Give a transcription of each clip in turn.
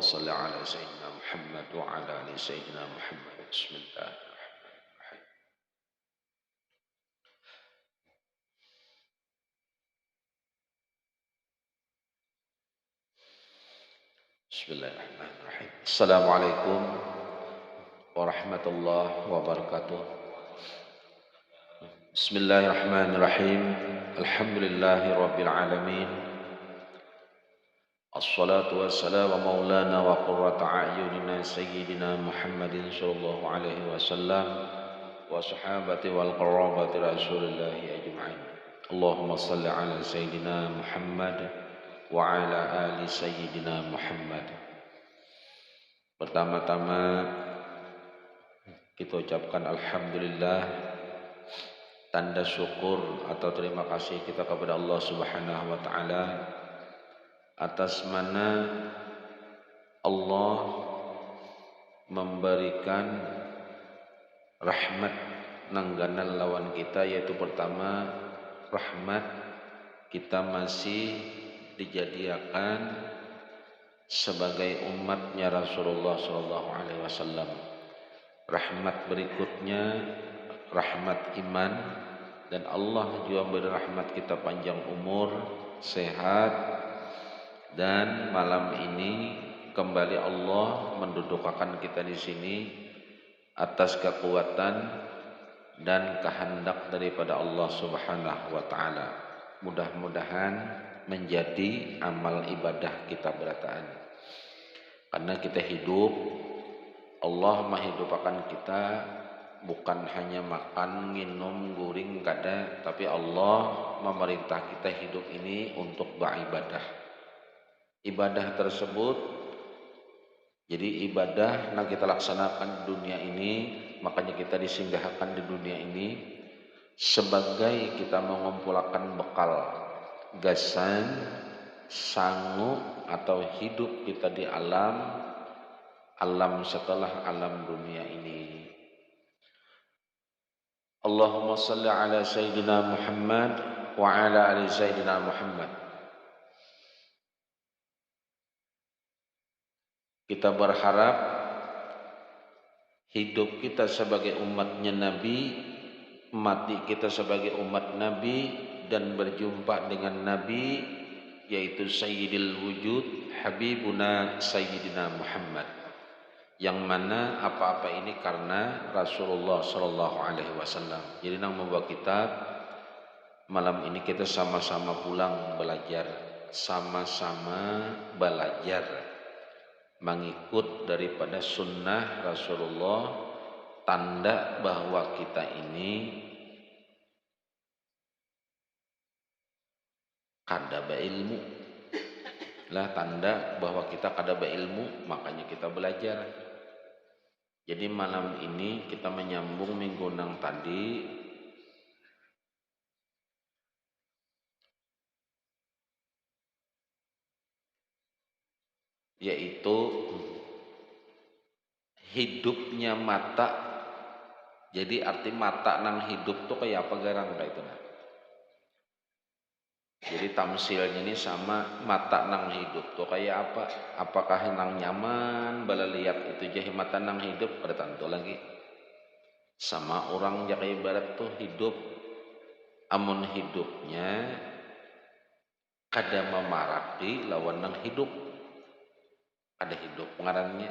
صل على سيدنا محمد وعلى آل سيدنا محمد. بسم الله الرحمن الرحيم. بسم الله الرحمن الرحيم. السلام عليكم ورحمة الله وبركاته. بسم الله الرحمن الرحيم. الحمد لله رب العالمين. الصلاة والسلام مولانا وقرة أعيننا سيدنا محمد صلى الله عليه وسلم وصحابة والقرابة رسول الله أجمعين. اللهم صل على سيدنا محمد وعلى آل سيدنا Muhammad. Pertama-tama kita ucapkan alhamdulillah, tanda syukur atau terima kasih kita kepada Allah Subhanahu wa taala atas mana Allah memberikan rahmat nangganan lawan kita, yaitu pertama rahmat kita masih dijadikan sebagai umatnya Rasulullah sallallahu alaihi wasallam. Rahmat berikutnya rahmat iman, dan Allah juga beri rahmat kita panjang umur, sehat. Dan malam ini kembali Allah mendudukakan kita di sini atas kekuatan dan kehendak daripada Allah Subhanahu wa taala. Mudah-mudahan menjadi amal ibadah kita berataan. Karena kita hidup, Allah menghidupkan kita bukan hanya makan, minum, guring kada, tapi Allah memerintah kita hidup ini untuk beribadah. Ibadah tersebut jadi ibadah yang kita laksanakan di dunia ini, makanya kita disinggahkan di dunia ini sebagai kita mengumpulkan bekal gasan, sangu atau hidup kita di alam setelah alam dunia ini. Allahumma salli ala Sayyidina Muhammad wa ala ali Sayyidina Muhammad. Kita berharap hidup kita sebagai umatnya Nabi, mati kita sebagai umat Nabi, dan berjumpa dengan Nabi, yaitu Sayyidil Wujud Habibuna Sayyidina Muhammad, yang mana apa-apa ini karena Rasulullah Sallallahu Alaihi Wasallam. Jadi nang membawa kitab malam ini kita sama-sama pulang belajar, sama-sama belajar mengikut daripada sunnah Rasulullah, tanda bahwa kita ini kada beilmu lah, tanda bahwa kita kada beilmu, makanya kita belajar. Jadi malam ini kita menyambung minggu nang tadi, yaitu hidupnya mata. Jadi arti mata nang hidup tuh kayak apa garang itu nah. Jadi tamsilnya ini sama mata nang hidup tuh kayak apa? Apakah nang nyaman bala lihat itu jadi mata nang hidup, ada tentu lagi. Sama orang ya kayak ibarat tuh hidup, amun hidupnya kada memarati lawan nang hidup. Ada hidup ngarannya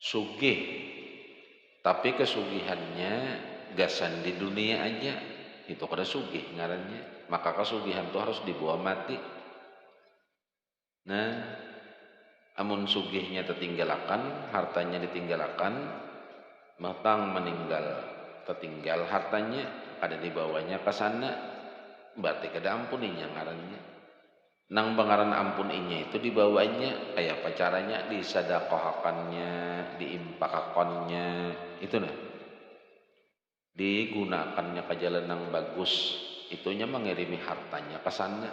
sugih, tapi kesugihannya gasan di dunia aja, itu kada sugih ngarannya. Maka kesugihan itu harus dibawa mati. Nah, amun sugihnya tertinggalakan, hartanya ditinggalakan, matang meninggal, tertinggal hartanya, ada dibawanya ke sana, berarti kada ampuninya ngarannya. Nang bangaran ampuninya itu dibawanya kayak apa caranya, disadaqahakannya, diimpakakannya, itu nah, digunakannya ke jalan yang bagus, itunya mengirimi hartanya ke sana.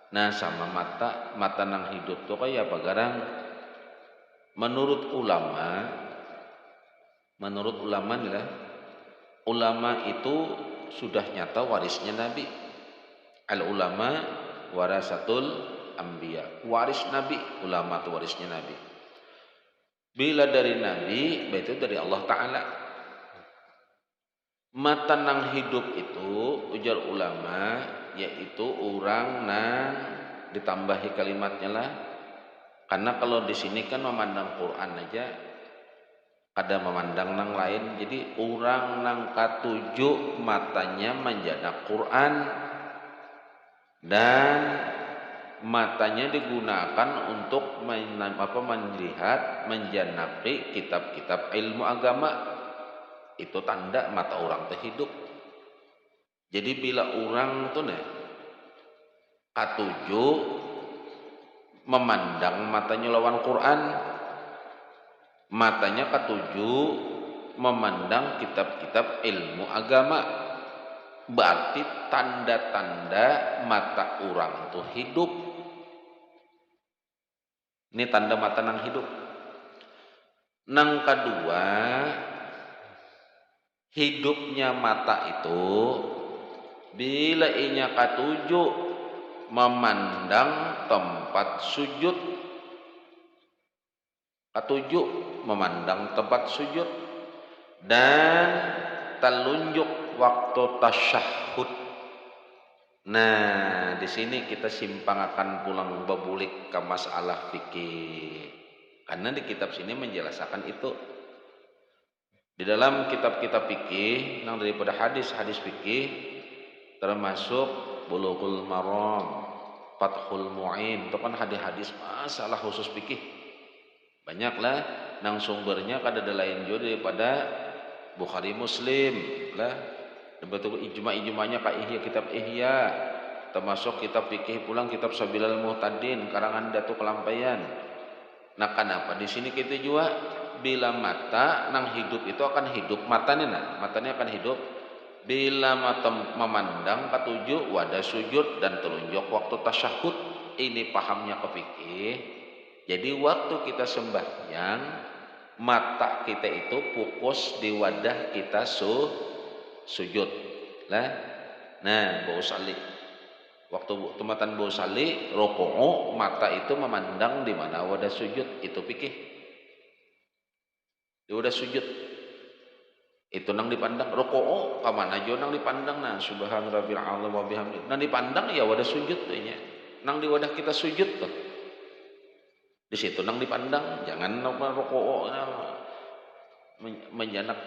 Nah sama mata nang hidup tuh kayak apa garang? Menurut ulama nih lah, ulama itu sudah nyata warisnya Nabi. Al ulama warasatul anbiya, waris Nabi. Ulama itu warisnya Nabi. Bila dari Nabi, itu dari Allah Ta'ala. Mata nang hidup itu, ujar ulama, yaitu orang nang ditambahi kalimatnya lah. Karena kalau di sini kan memandang Quran aja, ada memandang nang lain. Jadi orang nang katujuh matanya menjadak Quran dan matanya digunakan untuk melihat, menjanapi kitab-kitab ilmu agama. Itu tanda mata orang terhidup. Jadi bila orang tuh nih katujuh memandang matanya lawan Quran, matanya katujuh memandang kitab-kitab ilmu agama, berarti tanda-tanda mata orang tuh hidup. Ini tanda mata nang hidup. Nang kedua, hidupnya mata itu bila inya katujuh memandang tempat sujud, katujuh memandang tempat sujud dan telunjuk waktu tasyahud. Nah, di sini kita simpang akan pulang babulik ke masalah fikih. Karena di kitab sini menjelaskan itu. Di dalam kitab-kitab fikih, yang daripada hadis-hadis fikih, termasuk Bulughul Maram, Fathul Mu'in, itu kan hadis-hadis masalah khusus fikih. Banyaklah nang sumbernya kada ada lain juga daripada Bukhari Muslim lah. Dan betul ijma-ijmanya ka Ihya, kitab Ihya, termasuk kitab fikih pulang kitab Sabilal Muhtadin karangan Datuk Kelampaian. Nah, kenapa di sini kita juga bila mata nang hidup itu akan hidup matanya akan hidup bila mata memandang katujuh wadah sujud dan telunjuk waktu tasyahud. Ini pahamnya ke fikih. Jadi waktu kita sembahyang mata kita itu fokus di wadah kita sujud lah. Nah, bau sali waktu tematan bau sali rokok mata itu memandang di mana wadah sujud, itu fikih. Di wadah sujud itu nang dipandang rokok kamana aja nang dipandang. Nah, subhan rabbil a'la wa bihamdi nang dipandang ya wadah sujud tuh nya. Nang di wadah kita sujud tuh di situ nang dipandang, jangan rokok menjanak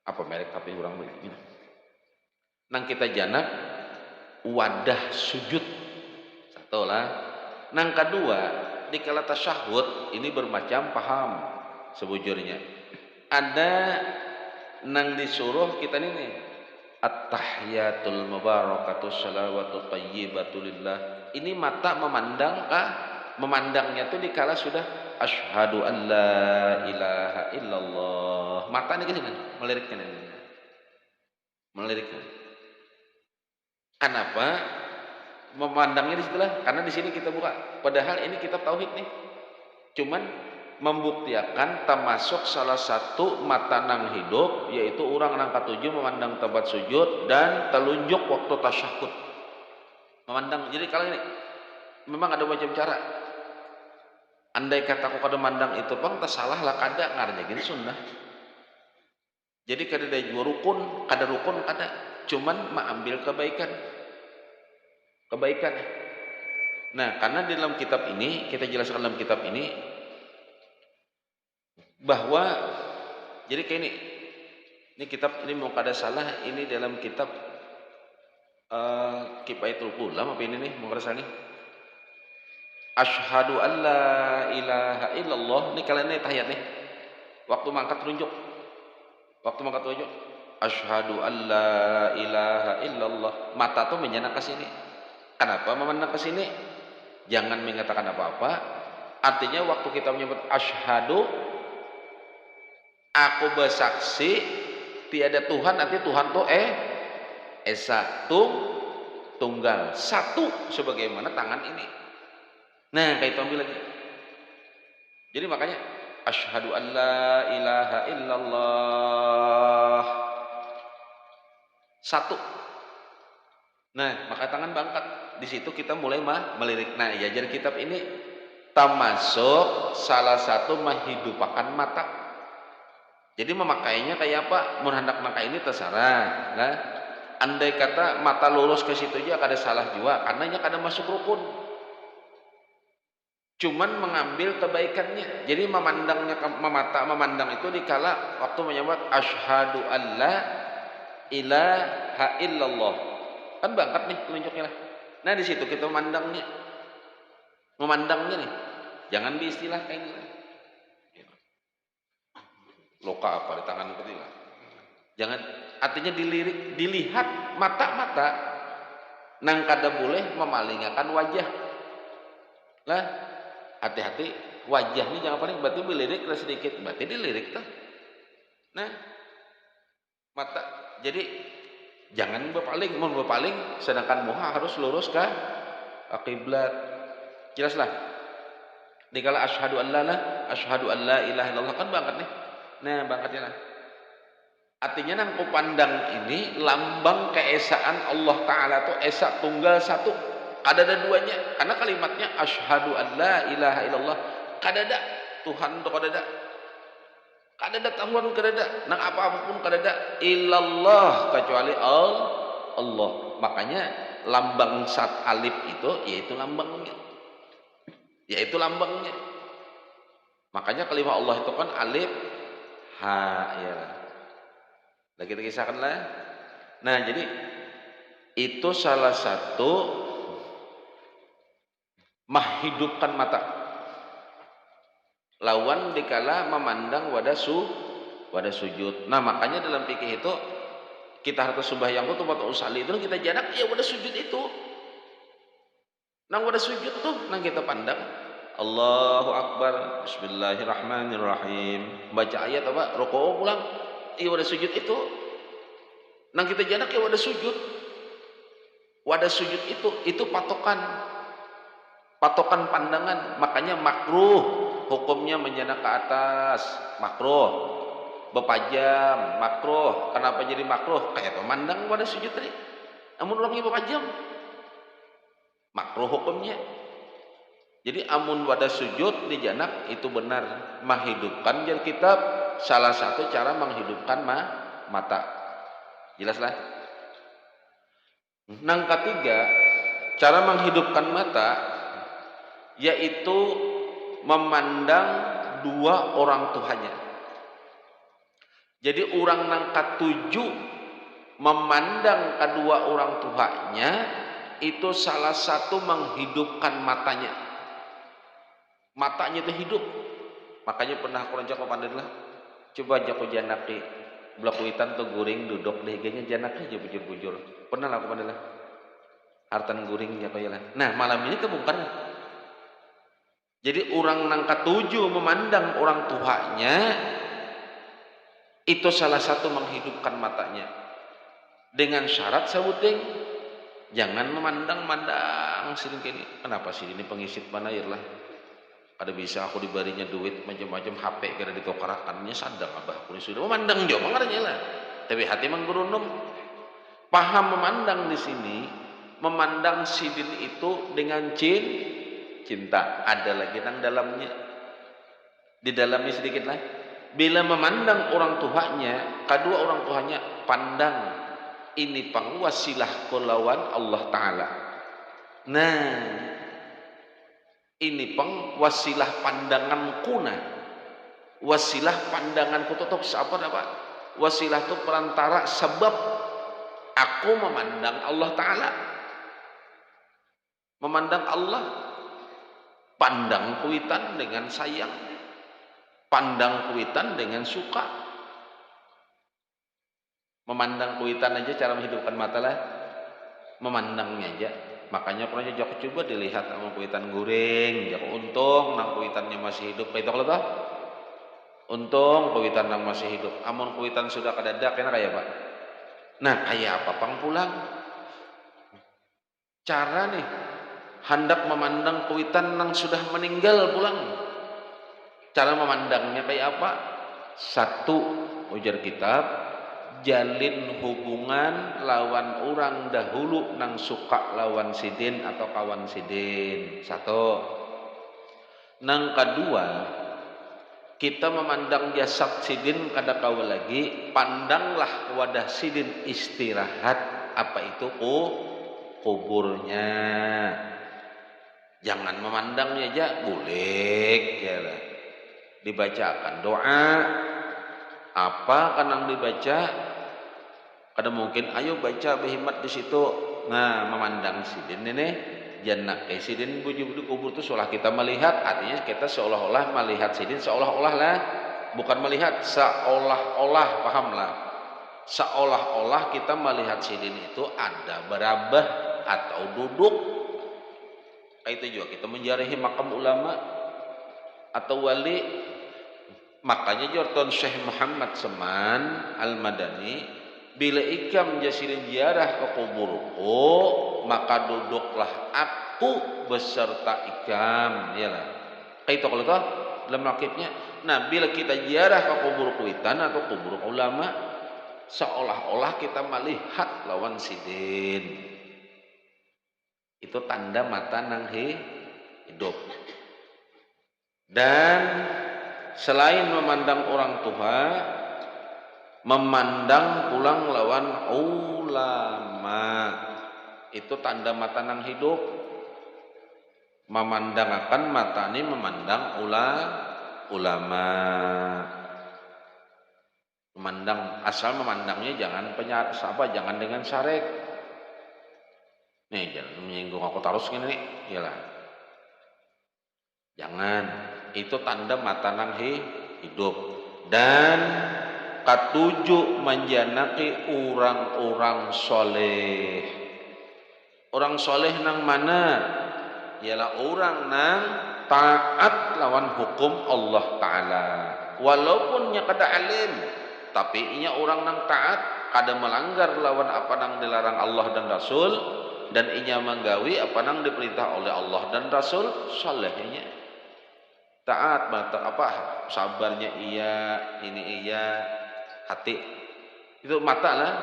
apa merek tapi orang begini. Nang kita janak wadah sujud satu lah. Nang kedua di kala tasyahud ini bermacam paham sebujurnya. Ada nang disuruh kita ini at-tahiyatul mubarakatus salawatut thayyibatu lillah. Ini mata memandang kah? Memandangnya tuh dikala sudah asyhadu an la ilaha illallah. Mata ini kan melirikkan ini. Melirikkan. Kenapa? Memandangnya di situlah karena di sini kita buka. Padahal ini kitab tauhid nih. Cuman membuktikan termasuk salah satu mata nang hidup, yaitu orang nang katujuh memandang tempat sujud dan telunjuk waktu tasyahud. Memandang. Jadi kalau ini memang ada macam cara. Andai kataku kada mandang itu bang tersalah lah kada ngarnya gini sunnah. Jadi kada ada dua rukun kada, cuman mengambil kebaikan. Nah, karena di dalam kitab ini kita jelaskan dalam kitab ini bahwa jadi kayak ini kitab ini mau kada salah ini dalam kitab Kifayatul Ulam apa ini nih mau kada salah nih. Asyhadu an la ilaha illallah. Ini kalian ini tahiyat nih. Waktu mangkat tunjuk. Asyhadu an la ilaha illallah. Mata tuh menyanak ke sini. Kenapa memandang ke sini? Jangan mengatakan apa-apa. Artinya waktu kita menyebut asyhadu, aku bersaksi tiada Tuhan, nanti Tuhan tuh esa tunggal satu sebagaimana tangan ini. Nah, kayak itu ambil lagi. Jadi makanya asyhadu an la ilaha illallah satu. Nah, maka tangan bangkat. Di situ kita mulai melirik. Nah, ya jadi kitab ini termasuk salah satu menghidupakan mata. Jadi memakainya kayak apa? Mun hendak makai ini terserah. Nah, andai kata mata lurus ke situ aja kada salah juga, karena nya kada masuk rukun. Cuman mengambil kebaikannya. Jadi memandangnya mata memandang itu dikala waktu menyebut asyhadu alla ilaha illallah. Kan berangkat nih telunjuknya lah. Nah di situ kita memandangnya nih. Jangan diistilah kayak gini. Loka apa di tangan ketiga. Jangan, artinya dilihat mata-mata nang kada boleh memalingakan wajah. Lah, hati-hati wajahnya jangan paling berarti dilirik sedikit, berarti dilirik tuh. Nah, mata. Jadi jangan berpaling, mau berpaling sedangkan muha harus lurus ke kiblat. Jelas lah. Dikala asyhadu an la ilaha illallah kan banget nih. Nah, bangkatnya lah. Artinya nang kupandang ini lambang keesaan Allah Ta'ala tuh esa tunggal satu, kada ada duanya. Karena kalimatnya asyhadu an la ilaha illallah, kada ada Tuhan tuh kada ada Tuhan kada ada, nang apa-apapun kada ada illallah kecuali Allah. Makanya lambang sat alif itu yaitu lambangnya. Makanya kalimat Allah itu kan alif ha ya. Lagi kita kisahkan lah. Nah jadi itu salah satu menghidupkan mata. Lawan dikala memandang wadah sujud. Nah makanya dalam fikih itu kita harus sembahyang itu waktu usali itu kita jarak ya wadah sujud itu. Nang wadah sujud tuh nang kita pandang Allahu Akbar, Bismillahirrahmanirrahim. Baca ayat apa? Rukuu pulang. Iya wadah sujud itu. Nang kita jarak ya wadah sujud. Wadah sujud itu patokan pandangan. Makanya makruh hukumnya menjanak ke atas, makruh. Bepajam, makruh. Kenapa jadi makruh? Kayak memandang wadah sujud tadi. Amun orangnya bepajam, makruh hukumnya. Jadi amun wadah sujud di janak itu benar menghidupkan. Jadi kitab salah satu cara menghidupkan mata. Jelaslah. Nang ketiga, cara menghidupkan mata yaitu memandang dua orang tuanya. Jadi orang nang ketujuh memandang kedua orang tuanya itu salah satu menghidupkan matanya. Matanya itu hidup. Makanya pernah aku rancak kepandilah. Coba aja aku janaki belakuitan tuh guring duduk deh gengnya janaki aja bujur-bujur. Pernah lah aku pandilah. Hartan guring ya lah. Nah malam ini kebongkar. Jadi orang nang ketujuh memandang orang tuanya itu salah satu menghidupkan matanya. Dengan syarat sabuting jangan memandang sini kini. Kenapa sih ini pengisit panair lah. Ada bisa aku dibarinya duit macam-macam HP karena ditokarakannya sadang abah aku sudah memandang dia mengarnya lah. Tapi hati menggerundung. Paham memandang di sini, memandang sidin itu dengan cinta. Ada lagi nang dalamnya. Di dalamnya sedikit lah. Bila memandang orang tuanya, kedua orang tuanya pandang ini pangwasilah kolawan Allah Ta'ala. Nah ini pang wasilah pandangan kuna, wasilah pandanganku tutup apa dapat wasilah itu perantara sebab aku memandang Allah Ta'ala, memandang Allah, pandang kuitan dengan sayang, pandang kuitan dengan suka. Memandang kuitan aja cara menghidupkan mata lah, memandangnya aja. Makanya pernah coba dilihat sama kuitan guring, jak untung nang kuitannya masih hidup. Itu kalau toh, untung kuitan nang masih hidup. Amun kuitan sudah kadadak, kena kayak Pak. Nah kayak apa pang pulang? Cara nih, hendak memandang kuitan nang sudah meninggal pulang. Cara memandangnya kayak apa? Satu, ujar kitab. Jalin hubungan lawan orang dahulu nang suka lawan sidin atau kawan sidin. Satu. Nang kedua, kita memandang jasad sidin kada kau lagi, pandanglah wadah sidin istirahat. Apa itu? Kuburnya. Jangan memandangnya aja, boleh ya lah. Dibacakan doa, apa kanang dibaca? Kada mungkin ayo baca berhimmat di situ. Nah, memandang sidin ini jannak sidin buju di kubur itu seolah kita melihat, artinya kita seolah-olah melihat sidin, seolah-olah lah, bukan melihat, seolah-olah, pahamlah. Seolah-olah kita melihat sidin itu ada berabah atau duduk. Itu juga kita menjarahi makam ulama atau wali. Makanya jorton Syekh Muhammad Seman Al-Madani, bila ikam jasirin ziarah ke kuburku, maka duduklah aku beserta ikam. Iyalah. Itu kalau toh dalam lakibnya. Nah, bila kita ziarah ke kubur kuitan atau kubur ulama, seolah-olah kita melihat lawan sidin. Itu tanda mata nang hidup. Dan selain memandang orang tua, memandang pulang lawan ulama, itu tanda mata nang hidup. Memandang akan mata ini memandang ulama. Memandang, asal memandangnya jangan jangan dengan syarek. Nih, jangan menyinggung aku terus gini nih, iyalah. Jangan, itu tanda mata nang hidup. Dan katujuh menjanaki orang-orang soleh. Orang soleh nang mana? Ialah orang nang taat lawan hukum Allah Ta'ala. Walaupun nya kada alim, tapi inya orang nang taat, kada melanggar lawan apa nang dilarang Allah dan Rasul, dan inya menggawi apa nang diperintah oleh Allah dan Rasul, solehnya taat, apa sabarnya iya, ini iya, hati itu mata lah.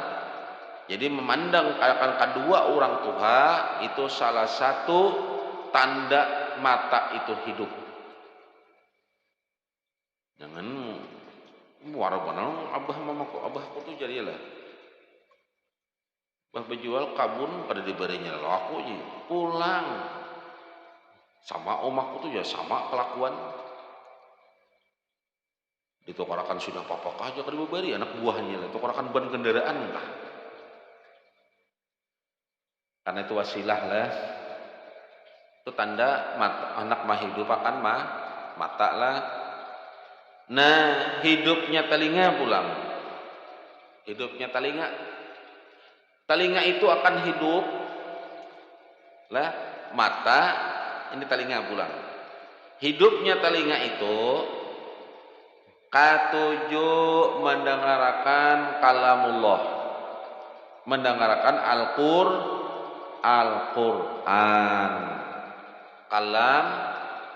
Jadi memandang akan kedua orang tua itu salah satu tanda mata itu hidup. Jangan warabanal abah mamaku, abahku tuh jadilah bah berjual kabun pada diberinya laku aja pulang sama omakku tuh ya sama kelakuan. Ditukarakan sudah papak aja kada diberi anak buahnya lah, tukarakan ban kendaraan lah. Karena itu wasilah lah. Itu tanda mata, anak mah hidup akan mata lah. Nah, hidupnya telinga pulang. Hidupnya telinga. Telinga itu akan hidup lah, mata ini telinga pulang. Hidupnya telinga itu katujuh mendengarkan kalamullah, mendengarkan Al-Quran,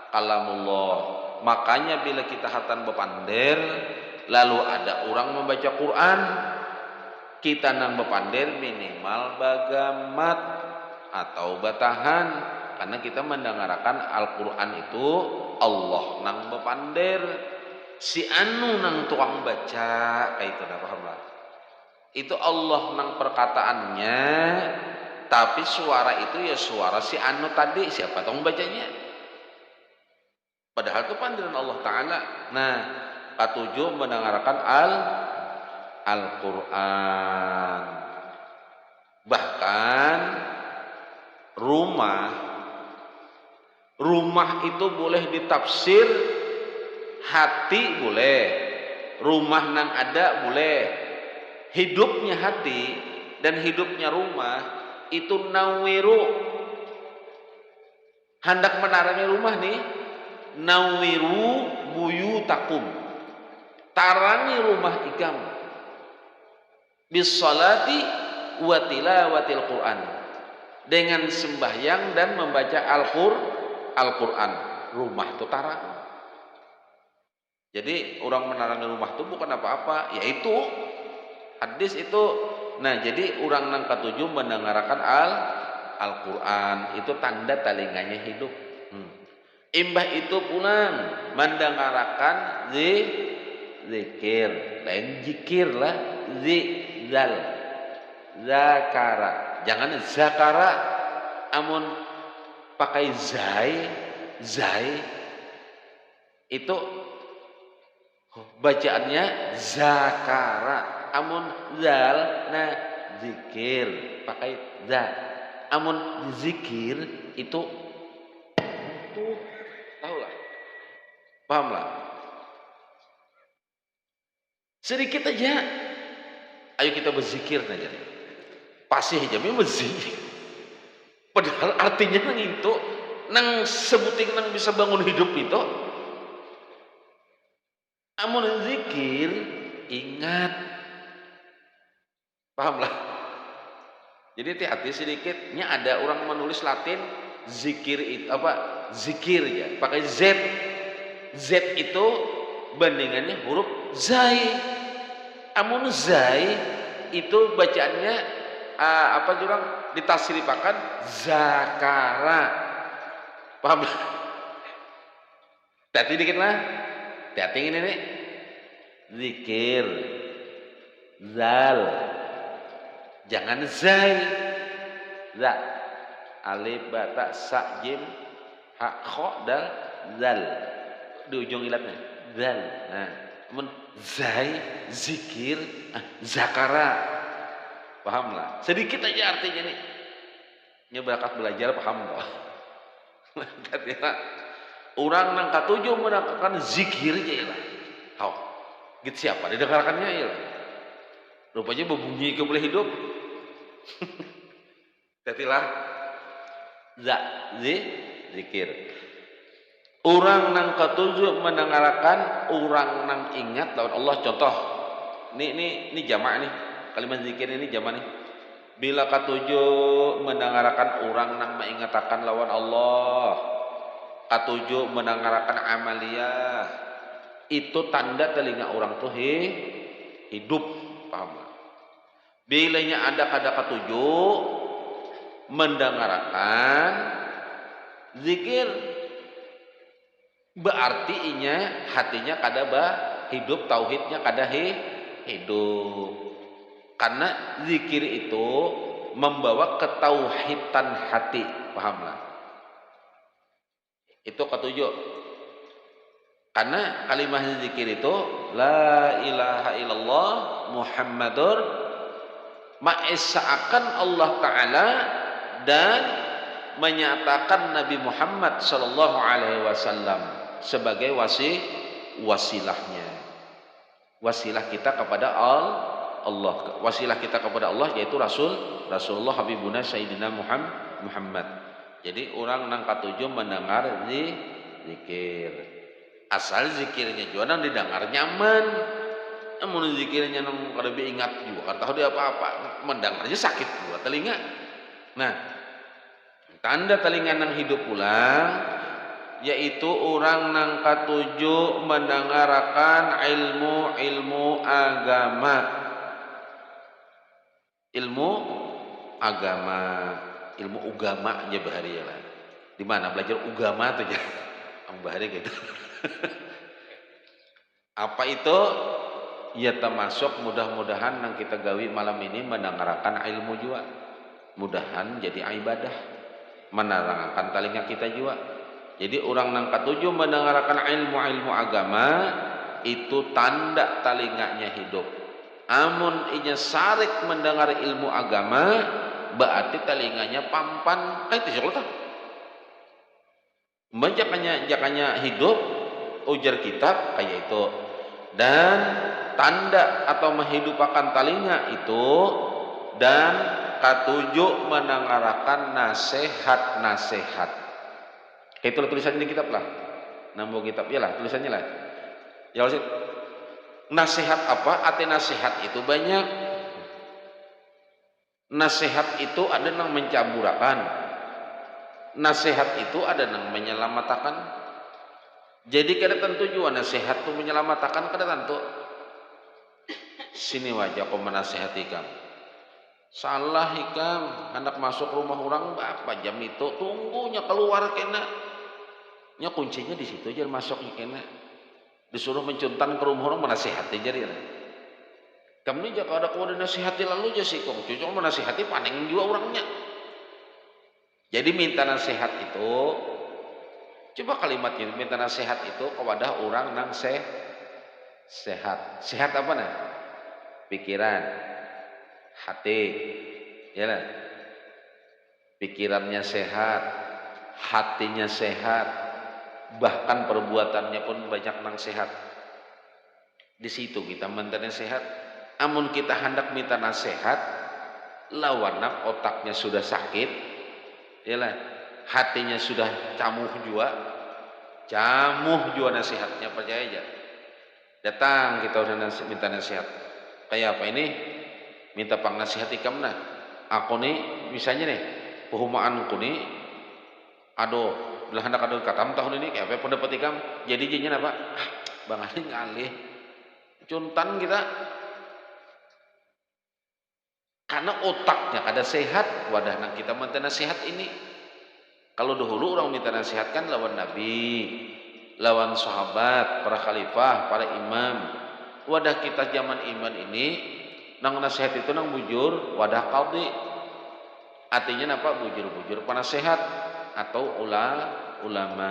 kalamullah. Makanya bila kita hatan bepander, lalu ada orang membaca Quran, kita nang bepander minimal bagamat atau batahan, karena kita mendengarkan Al-Quran itu Allah nang bepander, si anu nang tuang baca, kayak itu dah paham lah. Itu Allah nang perkataannya, tapi suara itu ya suara si anu tadi, siapa tuang bacanya? Padahal itu pandiran Allah Ta'ala. Nah, ketujuh mendengarkan Al-Quran. Bahkan rumah itu boleh ditafsir hati, boleh rumah nang ada, boleh hidupnya hati dan hidupnya rumah itu nawiru, hendak menarangi rumah nih, nawiru buyutakum, tarangi rumah ikam bisolati wa tilawatil Quran, dengan sembahyang dan membaca Al-Quran. Rumah itu tarang. Jadi orang menarangi rumah itu bukan apa-apa, yaitu hadis itu. Nah, jadi orang nang ketujuh mendengarkan Al-Quran itu tanda telinganya hidup. Imbah itu pulang mendengarkan zikir, lain zikir lah, zal, zakara. Jangan zakara, amun pakai zai itu bacaannya zakara. Amun zal, nah zikir pakai za. Amun zikir itu tahu lah, paham lah. Sedikit aja, ayo kita berzikir aja. Pasti aja memang berzikir. Padahal artinya nang itu, nang sebuting nang bisa bangun hidup itu. Amun zikir, ingat, paham lah. Jadi hati-hati sedikitnya ada orang menulis Latin zikir itu apa? Zikir ya, pakai Z. Z itu bandingannya huruf zai. Amun zai itu bacaannya apa jurang ditasrifakan zakara. Paham? Hati dikit lah. Hati ini nih. Zikir. Zal. Jangan zai. Za. Alif ba ta sa jim ha kha dal zal. Di ujung ilatnya zal. Nah, amun zai zikir zakara. Paham lah. Sedikit aja artinya nih. Nyebakat belajar paham toh. Katanya orang nang katujuh menangkan zikir aja lah. Hau. Gitu siapa didengarkannya ya. Rupanya berbunyi kembali hidup. Tetilah zikir. Orang nang ketujuh mendengarkan, orang nang ingat lawan Allah. Contoh, ini jamaah nih, kalimat zikir ini jamaah nih. Bila ketujuh mendengarkan orang nang mengingatakan lawan Allah, ketujuh mendengarkan amaliyah, itu tanda telinga orang tuh hidup, paham? Bilanya ada kada ketujuh mendengarkan zikir, berarti inya hatinya kada hidup, tauhidnya kada hidup. Karena zikir itu membawa ketauhidan hati, pahamlah? Itu ketujuh. Karena kalimat zikir itu la ilaha illallah Muhammadur ma'isa'akan Allah Ta'ala dan menyatakan Nabi Muhammad sallallahu alaihi wasallam sebagai wasilahnya. Wasilah kita kepada Allah, wasilah kita kepada Allah yaitu Rasulullah Habibuna Sayyidina Muhammad. Jadi orang nang katujuh mendengar zikir. Asal zikirnya juga nang didengar nyaman. Namun zikirnya nang lebih ingat juga, tahu dia apa-apa, mendengarnya sakit juga telinga. Nah, tanda telinga nang hidup pulang yaitu orang nang katujuh mendengarkan ilmu agama. Ilmu agama aja bahari ya lah. Di mana belajar agama tuh ya? Ang bahari gitu. Apa itu? Ya termasuk mudah-mudahan nang kita gawi malam ini mendengarkan ilmu juga. Mudahan jadi ibadah. Menerangkan telinga kita juga. Jadi orang nang katujuh mendengarkan ilmu agama itu tanda telinganya hidup. Amun inya sarik mendengar ilmu agama berarti telinganya pampan. Itu syukur. Menjakanya hidup ujar kitab kayak itu. Dan tanda atau menghidupakan telinga itu dan katujuh mendengarkan nasihat. Itulah tulisannya di kitab lah. Nambah kitab ya lah tulisannya lah. Ya maksud nasihat apa? Arti nasihat itu banyak. Nasihat itu ada yang mencamburakan. Nasihat itu ada yang menyelamatkan. Jadi kada tentu juga nasihat itu menyelamatkan, kada tentu. Sini wajah kau menasihati kamu. Salah hikam, hendak masuk rumah orang berapa jam itu, tunggunya keluar kena. Nya kuncinya di situ aja masuk kena. Disuruh mencuntan ke rumah orang menasihati jadi. Kami jika ada kau nasihati lalu aja sih kong cucok menasihati paling juga orangnya. Jadi minta nasihat itu, coba kalimatnya minta nasihat itu kepada orang nang sehat. Sehat apa nah? Pikiran, hati, ya lah. Pikirannya sehat, hatinya sehat, bahkan perbuatannya pun banyak nang sehat. Di situ kita minta nasihat. Amun kita hendak minta nasihat, lawanak otaknya sudah sakit, yalah, hatinya sudah camuh nasihatnya percaya aja. Datang kita udah minta nasihat. Kayak apa ini? Minta pang nasihat ikam nah. Aku nih, misalnya nih, perumahanku nih, aduh, belah hendak aduh katam tahun ini kayak apa pendapat ikam? Jadi jadinya apa? Bang Ali ngalih, cuntan kita. Karena otaknya kada sehat, wadah nak kita minta nasihat ini. Kalau dahulu orang minta nasihat kan lawan Nabi, lawan sahabat, para khalifah, para imam. Wadah kita zaman iman ini, nang nasihat itu nang bujur, wadah qadhi. Artinya apa? Bujur-bujur penasehat atau ulama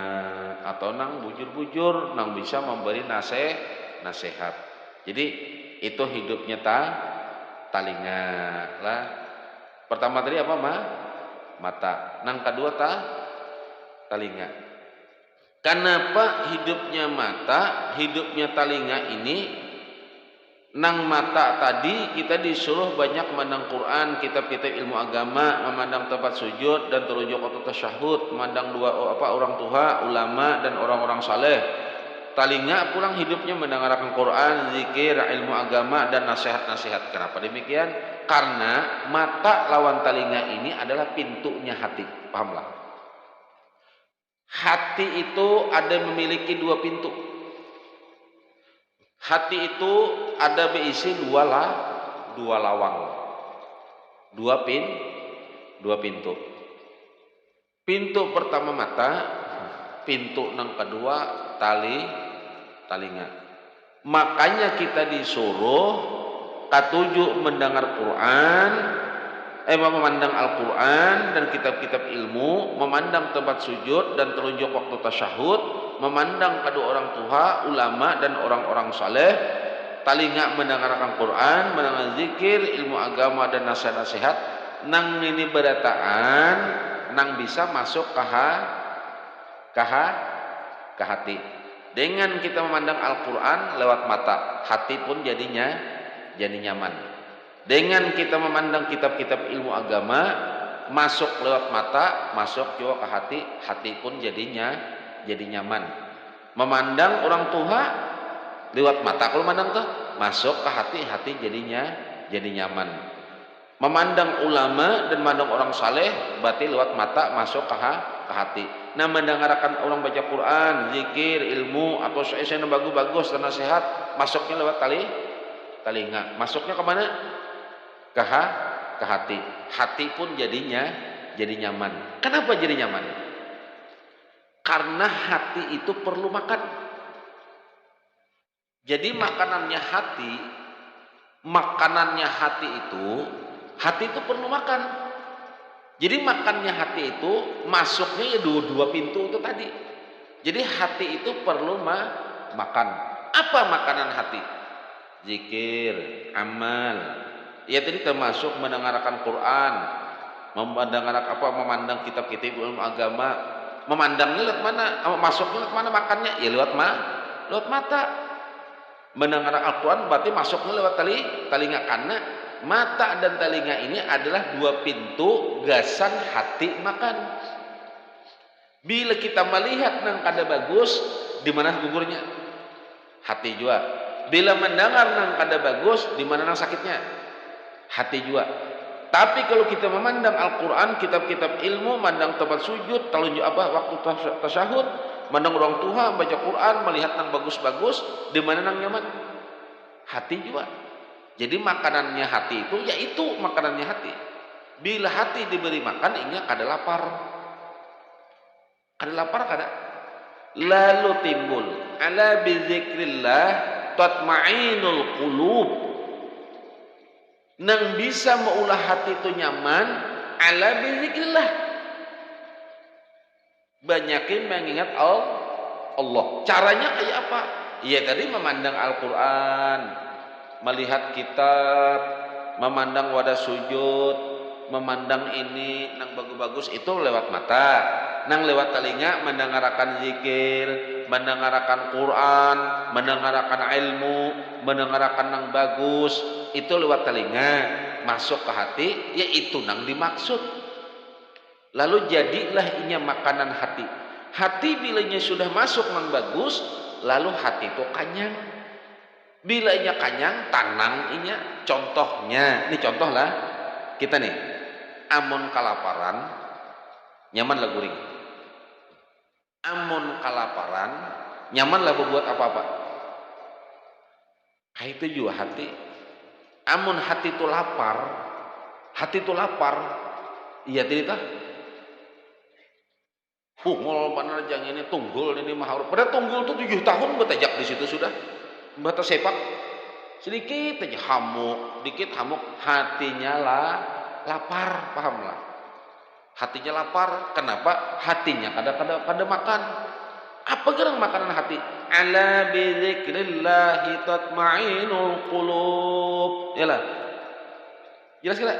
atau nang bujur-bujur nang bisa memberi nasihat. Jadi itu hidupnya talinga lah. Pertama tadi apa mata. Nang kedua talinga. Kenapa hidupnya mata, hidupnya talinga ini? Nang mata tadi kita disuruh banyak memandang Quran, kitab-kitab ilmu agama, memandang tempat sujud dan terunjuk waktu tasyahud, memandang orang tua, ulama dan orang-orang saleh. Talinga pulang hidupnya mendengarkan Quran, zikir, ilmu agama dan nasihat-nasihat. Kenapa demikian? Karena mata lawan talinga ini adalah pintunya hati. Pahamlah? Hati itu ada memiliki dua pintu. Hati itu ada berisi dua lawang. Dua pintu. Pintu pertama mata, pintu nang kedua talinga. Makanya kita disuruh katujuh mendengar Quran, memandang Al-Quran dan kitab-kitab ilmu, memandang tempat sujud dan telunjuk waktu tasyahud, memandang kedua orang tua, ulama dan orang-orang saleh, talinga mendengarkan Quran, mendengar zikir, ilmu agama dan nasihat-nasihat, nang ini berataan, nang bisa masuk ke hati. Dengan kita memandang Al-Quran lewat mata, hati pun jadi nyaman. Dengan kita memandang kitab-kitab ilmu agama, masuk lewat mata, masuk juga ke hati, hati pun jadi nyaman. Memandang orang tua lewat mata, kalau memandang tuh masuk ke hati, hati jadi nyaman. Memandang ulama dan memandang orang saleh, berarti lewat mata masuk ke hati. Nah, mendengarkan orang baca Quran, zikir, ilmu atau yang bagus-bagus dan nasihat, masuknya lewat talinga. Masuknya ke mana? Ke hati. Hati pun jadi nyaman. Kenapa jadi nyaman? Karena hati itu perlu makan. Jadi makanannya hati itu perlu makan. Jadi makannya hati itu masuknya ya dua pintu itu tadi. Jadi hati itu perlu makan. Apa makanan hati? Zikir, amal. Ya tadi termasuk mendengarkan Quran, memandang kitab-kitab ilmu agama. Memandangnya lewat mana? Masuknya lewat mana makannya? Ya lewat mata. Mendengarkan Al-Quran berarti masuknya lewat talinga, karena mata dan talinga ini adalah dua pintu gasan hati makan. Bila kita melihat nang kada bagus, di mana gugurnya? Hati juga. Bila mendengar nang kada bagus, di mana nang sakitnya? Hati juga. Tapi kalau kita memandang Al-Quran, kitab-kitab ilmu, memandang tempat sujud, telunjuk waktu tasyahud, memandang orang tua, baca Quran, melihat nang bagus-bagus, di mana nang nyaman? Hati juga. Jadi makanannya hati itu, yaitu makanannya hati. Bila hati diberi makan, ingat kada lapar. Kada lapar kada. lalu timbul ala bizikrillah tatmainul qulub, nang bisa meulah hati itu nyaman ala bizikrillah, banyakin mengingat Allah. Caranya kayak apa? Ya tadi memandang Al-Quran, melihat kitab, memandang wadah sujud, memandang ini nang bagus-bagus itu lewat mata, nang lewat telinga mendengarkan zikir, mendengarkan Quran, mendengarkan ilmu, mendengarkan nang bagus, itu lewat telinga masuk ke hati, ya itu nang dimaksud. Lalu jadilah inya makanan hati. Hati bilanya sudah masuk nang bagus, lalu hati itu kanyang. Bila inya kanyang, tanang inya. Contohnya, ini contoh lah kita nih, amun kalaparan, nyaman lah guring. Amun kalaparan, nyaman lah berbuat apa-apa. Kayak itu juga hati. Amun hati itu lapar, iya tidak? Mau benar jangan ini tunggul ini mahal. Padahal tunggul tuh 7 tahun betajak di situ sudah. Bata sepak sedikit aja hamuk, dikit hamuk, hatinya lah lapar, paham lah? Hatinya lapar, kenapa? Hatinya kada makan. Apa gerang makanan hati? Ala bizikrillahi tatmainul qulub. Yalah. Jelas kira?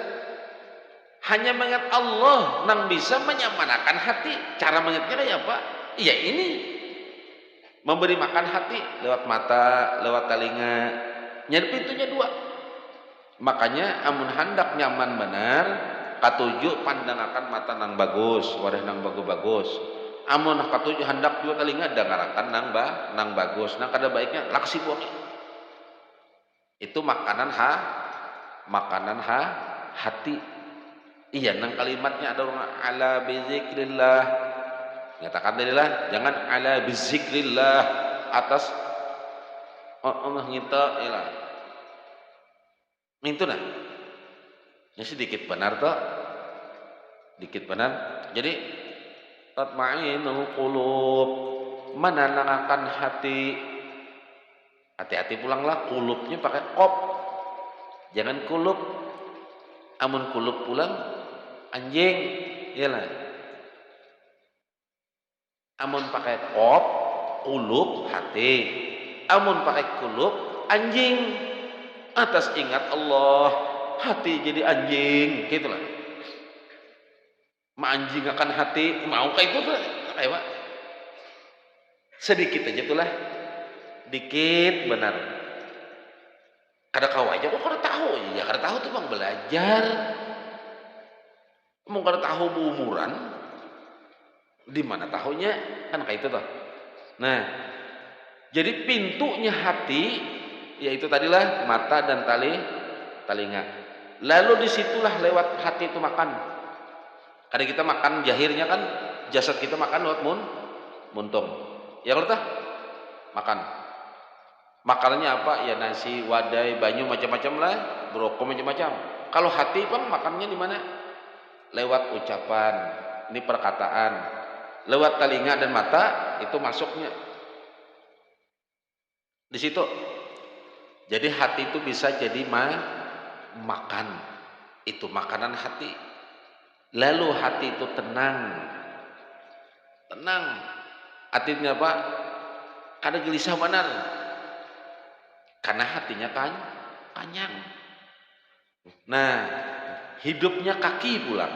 Hanya mengingat Allah nang bisa menyamarakan hati. Cara mengingatnya kayak apa? Iya ini. Memberi makan hati lewat mata, lewat telinga. Nyari pintunya 2. Makanya amun hendak nyaman benar, katuju pandangakan mata nang bagus, wadah nang bagus-bagus. Amun katuju hendak juga telinga dengarkan nang bagus. Nang kada baiknya laksi buang. Itu makanan hati. Iya, nang kalimatnya ada orang ala bizikrillah. Nyatakan tadi lah, jangan ala bizikrillah atas Allah ngita ilah. Itu nah. Ya sedikit benar toh. Dikit benar. Jadi tatmainul qulub, menenangkan hati. Hati-hati pulanglah kulubnya pakai qop. Jangan kulub. Amun kulub pulang anjing, iyalah. Amun pakai qop, kulub hati. Amun pakai kulub anjing. Atas ingat Allah, hati jadi anjing, gitulah. Anjing akan hati, mau kayak itu tuh, kayak apa? Sedikit aja tuh lah, dikit benar. Kada kau aja, kok kada tahu ya, kada tahu tuh bang belajar. Mau kada tahu umuran, di mana tahunya kan kayak itu tuh. Nah, jadi pintunya hati, yaitu tadilah mata dan telinga. Lalu disitulah lewat hati itu makan. Kadang kita makan jahirnya kan, jasad kita makan lewat muntung. Ya kalau tah makan. Makanannya apa? Ya nasi, wadai, banyu macam-macam lah, brokol macam-macam. Kalau hati bang makannya di mana? Lewat ucapan, ini perkataan. Lewat telinga dan mata itu masuknya di situ. Jadi hati itu bisa jadi makan. Itu makanan hati. Lalu hati itu tenang. Artinya apa? Kada gelisah benar. Karena hatinya kanyang. Nah, hidupnya kaki pulang.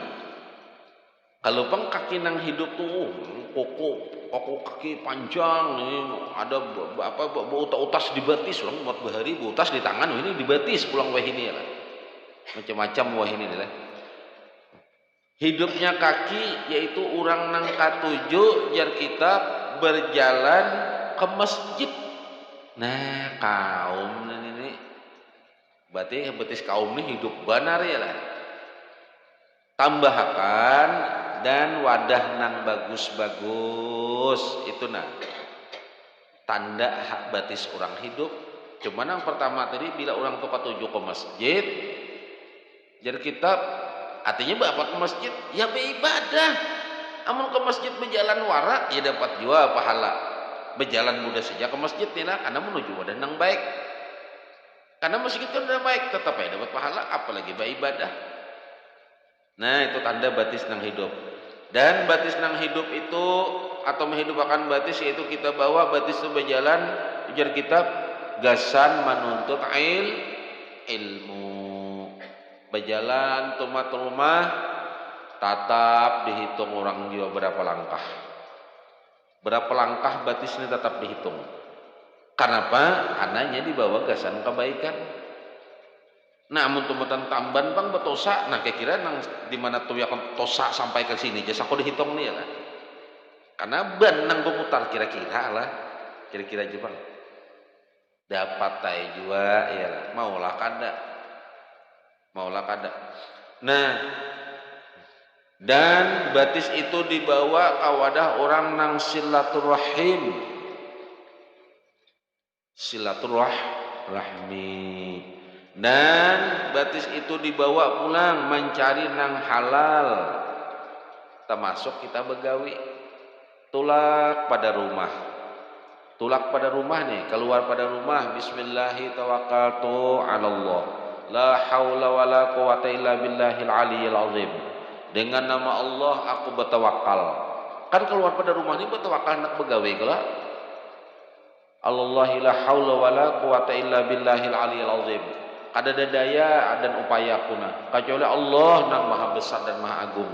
Kalau pang kaki nang hidup tuh koko kaki panjang nih, ada apa utas di batis pulang buat bahari, utas di tangan ini di batis pulang wah ini ya lah. Macam-macam wah ini lah. Hidupnya kaki yaitu orang nang katuju jar kita berjalan ke masjid. Nah, kaum ini berarti betis kaum ini hidup benar ya lah. Tambahkan dan wadah nang bagus-bagus itu nah tanda hak batis orang hidup. Cuman yang pertama tadi bila orang tuh katuju ke masjid, jadi kita artinya bapak ke masjid ya beribadah. Amun ke masjid berjalan wara ya dapat juga pahala. Berjalan mudah saja ke masjid nih lah, karena menuju wadah nang baik. Karena masjid kan udah baik, tetap aja dapat pahala, apalagi beribadah. Nah, itu tanda batis nang hidup. Dan batis nang hidup itu atau menghidupkan batis yaitu kita bawa batis itu berjalan ujar kitab gasan menuntut ilmu. Berjalan tumat rumah tetap dihitung orang jiwa berapa langkah. Berapa langkah batis ini tetap dihitung. Kenapa? Karena dibawa gasan kebaikan. Nah, amun tumatan tamban bang betosa, nah kira-kira nang di mana tuh ya tosa sampai ke sini, jasa aku dihitung nih ya lah. Karena ban nang berputar kira-kira lah, kira-kira aja bang. Dapat tay juga ya lah, maulah kada. Nah, dan batis itu dibawa kawadah orang nang silaturahim. Silaturahmi. Dan batis itu dibawa pulang mencari nang halal, termasuk kita begawi. Tulak pada rumah nih, keluar pada rumah, bismillahi tawakkaltu 'alallah la haula wala quwata illa billahil aliyyil azim. Dengan nama Allah aku bertawakal. Kan keluar pada rumah ini bertawakal nak begawi kala. Allahi la haula wala quwata illa billahil aliyyil azim. Kada ada daya dan upaya kuna kecuali Allah nang maha besar dan maha agung.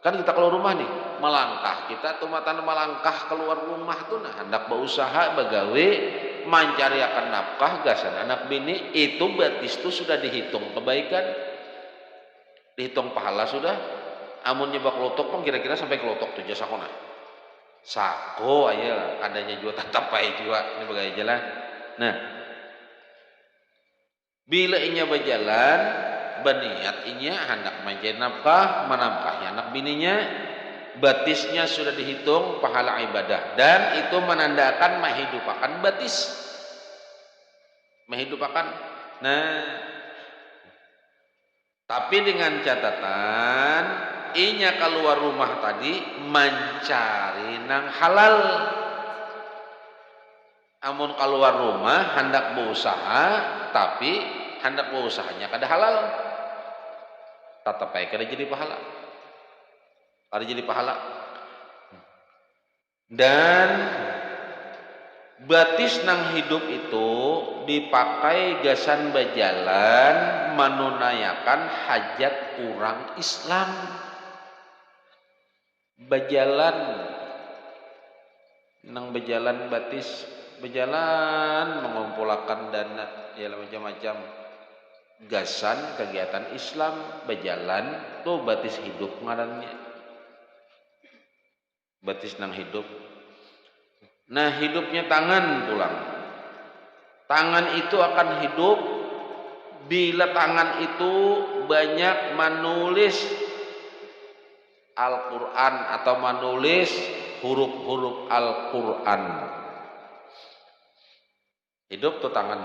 Kan kita keluar rumah nih, melangkah kita tumatan melangkah keluar rumah tuh nah hendak berusaha begawe mencari akan nafkah gasan anak bini, itu batis itu sudah dihitung kebaikan, dihitung pahala sudah. Amun nyebak lotok pun kira-kira sampai ke lotok tuh jasa kona sako aja adanya juga tetap aja juga ini bagai jalan. Nah, bila inya berjalan berniat inya hendak mencari nafkah menafkahi anak bininya, batisnya sudah dihitung pahala ibadah, dan itu menandakan menghidupakan batis, menghidupakan. Nah, tapi dengan catatan inya keluar rumah tadi mencari nang halal. Amun keluar rumah hendak berusaha, tapi hendak berusahanya kada halal, tetap aja kada jadi pahala, kada jadi pahala. Dan batis nang hidup itu dipakai gasan berjalan menunaikan hajat orang Islam. Berjalan nang berjalan batis, berjalan mengumpulkan dana ya macam-macam gasan kegiatan Islam, berjalan tuh batis hidup ngarannya, batis nang hidup. Nah, hidupnya tangan pulang, tangan itu akan hidup bila tangan itu banyak menulis Al-Quran atau menulis huruf-huruf Al-Quran. Hidup tuh tangan,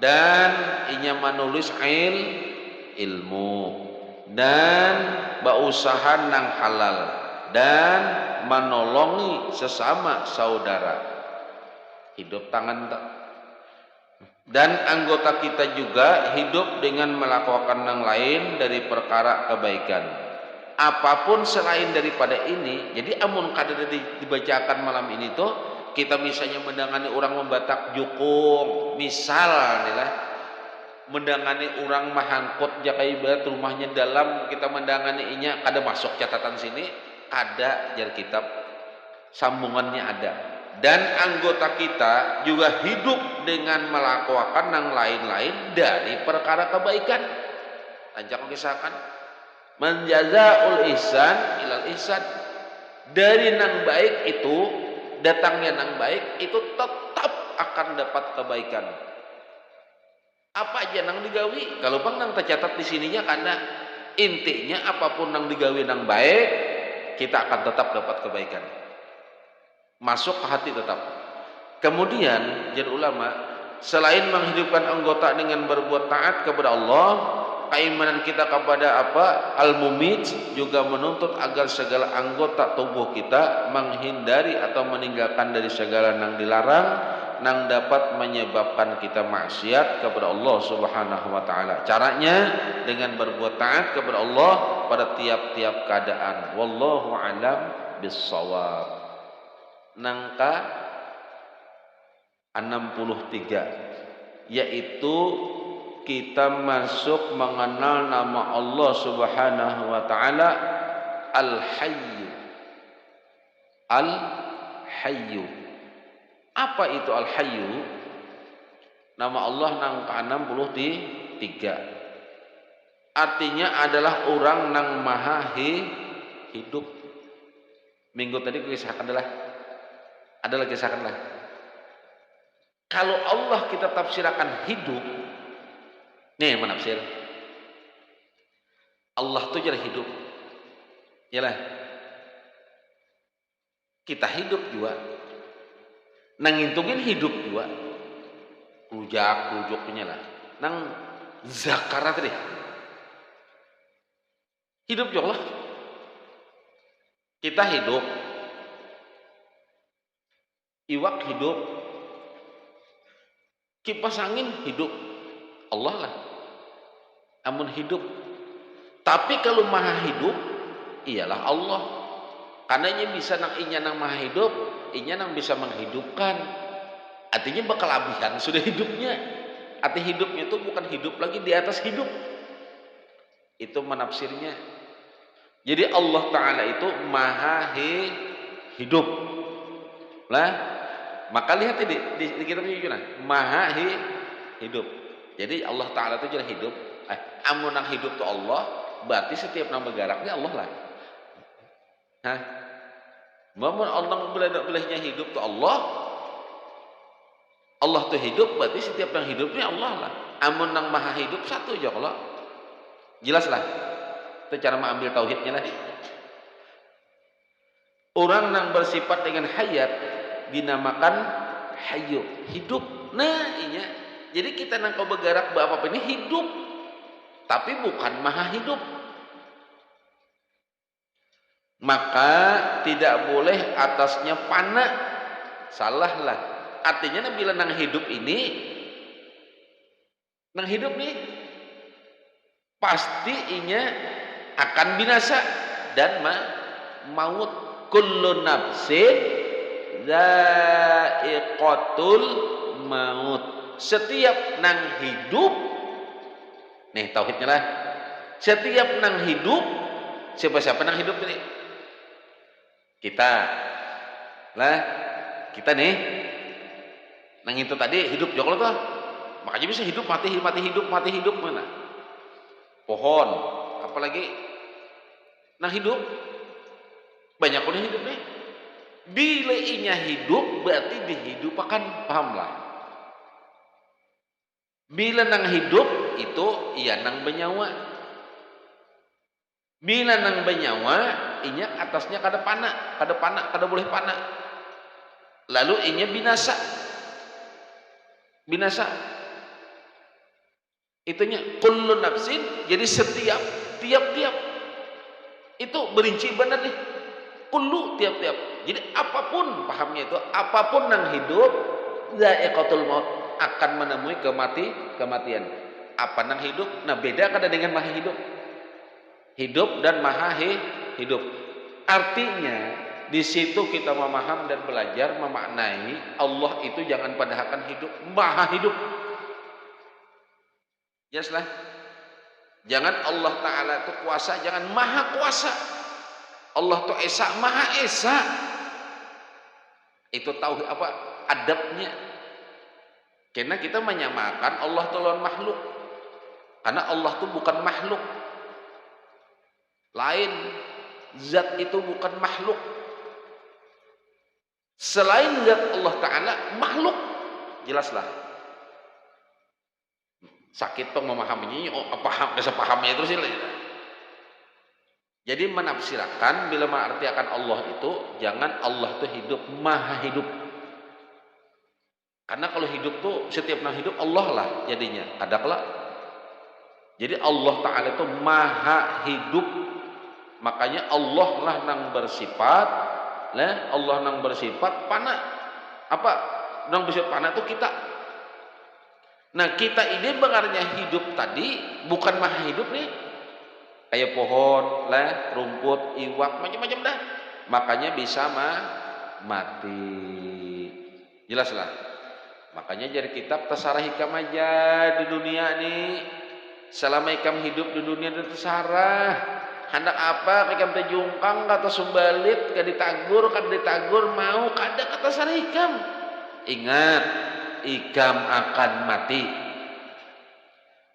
dan inya menulis ilmu, dan berusaha nang halal, dan menolongi sesama saudara. Hidup tangan. Dan anggota kita juga hidup dengan melakukan yang lain dari perkara kebaikan. Apapun selain daripada ini, jadi amun kada dibacakan malam ini tuh, kita misalnya mendangani orang membatak jukung, misal nih lah, mendangani orang mahangkot jakai ibarat rumahnya dalam, kita mendangani inya kada masuk catatan sini, ada jar kitab sambungannya ada. Dan anggota kita juga hidup dengan melakukan yang lain-lain dari perkara kebaikan. Lanjut kisahkan menjazaul ihsan ilal ihsan, dari nang baik itu datangnya nang baik itu tetap akan dapat kebaikan. Apa aja nang digawi kalau bang nang tercatat di sininya, karena intinya apapun nang digawi nang baik kita akan tetap dapat kebaikan, masuk ke hati tetap. Kemudian jadi ulama selain menghidupkan anggota dengan berbuat taat kepada Allah, keimanan kita kepada apa? Al-Mumit juga menuntut agar segala anggota tubuh kita menghindari atau meninggalkan dari segala yang dilarang yang dapat menyebabkan kita maksiat kepada Allah Subhanahu wa taala. Caranya dengan berbuat taat kepada Allah pada tiap-tiap keadaan. Wallahu alam bissawab. Nangka 63, yaitu kita masuk mengenal nama Allah Subhanahu wa taala Al-Hayyu. Al-Hayyu. Apa itu Al-Hayyu? Nama Allah nang ke-63. Artinya adalah orang nang maha hidup. Minggu tadi kisahkan adalah kisahkanlah. Kalau Allah kita tafsirkan hidup, nih menafsir Allah tuh jadi hidup, yalah. Kita hidup juga, nang ngitungin hidup juga, rujak-rujuknya lah, nang zakarat deh, hidup juga lah. Kita hidup, iwak hidup, kipas angin hidup, Allah lah. Amun hidup. Tapi kalau maha hidup, ialah Allah. Karena ia bisa nang maha hidup, inya nang bisa menghidupkan. Artinya bakal abihan sudah hidupnya. Arti hidupnya itu bukan hidup lagi di atas hidup. Itu menafsirnya. Jadi Allah Ta'ala itu maha hidup. Lah, maka lihat di kitabnya juga, maha hidup. Jadi Allah Ta'ala itu jadi hidup. Amun nang hidup itu Allah, berarti setiap nama geraknya Allah lah. Hah? Mamun Allah bolehnya hidup itu Allah. Allah itu hidup, berarti setiap yang hidupnya Allah lah. Amun nang maha hidup satu aja Allah. Jelas lah. Itu cara mengambil tauhidnya lah. Orang nang bersifat dengan hayat dinamakan hayyu, hidup. Nah, iya. Jadi kita nang kau bergerak apa ini hidup, tapi bukan maha hidup. Maka tidak boleh atasnya fana. Salah lah. Artinya bila nang hidup ini, nang hidup nih pasti inya akan binasa dan maut. Kullu nafsin dha'iqatul maut. Setiap nang hidup, nih tauhidnya lah. Setiap nang hidup, siapa nang hidup ini? Kita lah, kita nih nang itu tadi hidup joklo tuh, makanya bisa hidup mati hidup mana? Pohon, apalagi nang hidup banyak pun hidup nih. Bila inya hidup berarti dihidupakan, pahamlah. Bila nang hidup itu ia nang bernyawa. Bila nang bernyawa inya atasnya kada boleh panak. Lalu inya binasa. Itunya kullu nafsin, jadi tiap-tiap itu berinci benar nih. Kullu tiap-tiap. Jadi apapun, pahamnya itu, apapun yang hidup dha'iqatul maut, akan menemui kematian. Apa nang hidup? Nah, beda kada dengan maha hidup. Hidup dan maha hidup. Artinya di situ kita memaham dan belajar memaknai Allah itu jangan padahkan hidup, maha hidup. Jelas lah. Jangan Allah Ta'ala itu kuasa, jangan maha kuasa. Allah itu esa, maha esa. Itu tahu apa adabnya. Karena kita menyamakan Allah itu lawan makhluk. Karena Allah itu bukan makhluk. Lain, zat itu bukan makhluk. Selain zat Allah Ta'ala, makhluk. Jelaslah. Sakit tuh memahaminya, pahamnya terus ini. Jadi menafsirkan bila mengartikan Allah itu, jangan Allah itu hidup, maha hidup. Karena kalau hidup tuh setiap nang hidup Allah lah jadinya. Kadaklah Jadi Allah Ta'ala itu maha hidup. Makanya Allah lah nang bersifat, Allah nang bersifat pana. Apa? Nang bersifat pana itu kita. Nah kita ini benarnya hidup tadi bukan maha hidup nih. Kayak pohon, rumput, iwak, macam-macam dah. Makanya bisa mati. Jelas lah. Makanya jadi kitab terserah hikam aja di dunia nih. Selama ikam hidup di dunia itu terserah. Hendak apa ikam terjungkang kata sumbalit, kada ditagur mau kada kata sarah ikam. Ingat, ikam akan mati.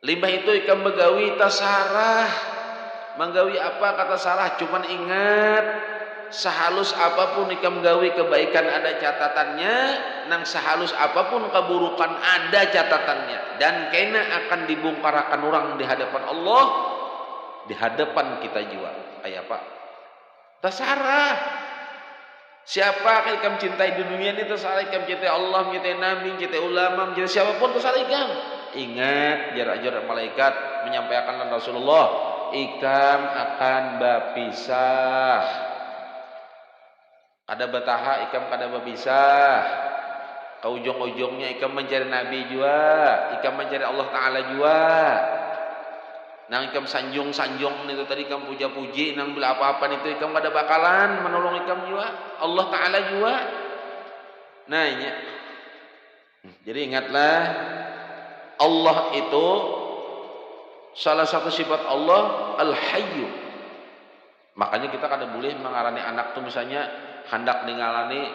Limbah itu ikam begawi terserah. Menggawi apa kata sarah, cuman ingat sehalus apapun ikam gawi kebaikan ada catatannya, nang sehalus apapun keburukan ada catatannya, dan kena akan dibongkarakan orang di hadapan Allah, di hadapan kita juga. Kayak apa? Terserah. Siapa ikam cintai di dunia ini terserah. Ikam cintai Allah, cintai Nabi, cintai ulama, cintai siapapun terserah ikam. Ingat jarak-jarak malaikat menyampaikan Rasulullah, ikam akan berpisah. Ada bataha ikam kada berpisah. Ke ujung-ujungnya ikam mencari Nabi juga, ikam mencari Allah Ta'ala juga. Nang ikam sanjung-sanjung itu tadi ikam puja-puji, nang bila apa-apa itu ikam kada bakalan menolong ikam juga, Allah Ta'ala juga. Nah ini. Jadi ingatlah, Allah itu salah satu sifat Allah Al-Hayyu. Makanya kita kada boleh mengarani anak tuh misalnya hendak ningalani,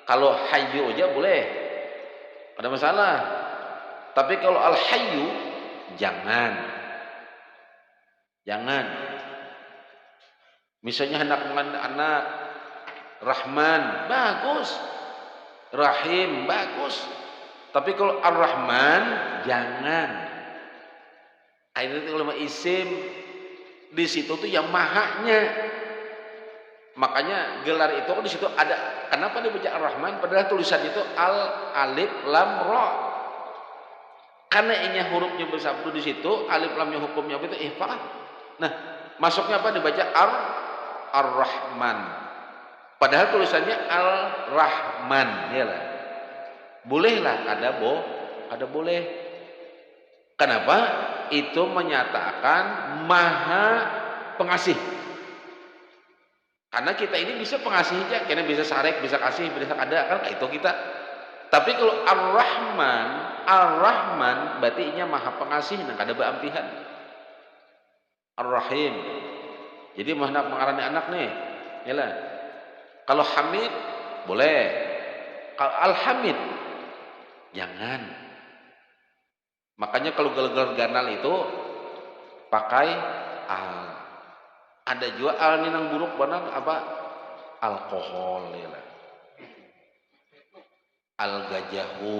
kalau hayyu aja boleh, ada masalah. Tapi kalau al-hayyu jangan. Misalnya hendak mengandung anak Rahman, bagus. Rahim, bagus. Tapi kalau ar-Rahman jangan. Itu ulama isim di situ tuh yang mahanya. Makanya gelar itu di situ ada. Kenapa dibaca Ar-Rahman? Padahal tulisan itu al alif lam ra. Karena ini hurufnya bersabdu di situ, alif lamnya hukumnya itu ihfa. Nah, masuknya apa dibaca Ar-Rahman. Padahal tulisannya Al-Rahman, ya lah. Bolehlah, ada boleh. Kenapa? Itu menyatakan maha pengasih. Karena kita ini bisa pengasih aja, karena bisa sarek, bisa kasih, bisa ada kan itu kita. Tapi kalau Ar-Rahman berarti inya maha pengasih, nang kada beampihan. Ar-Rahim. Jadi mana mengarani anak nih, yalah. Kalau Hamid boleh. Kalau Al-Hamid jangan. Makanya kalau gelar ganal itu pakai al. Ada juga al nang buruk benar apa? Alkohol ya lah. Al-gajahu.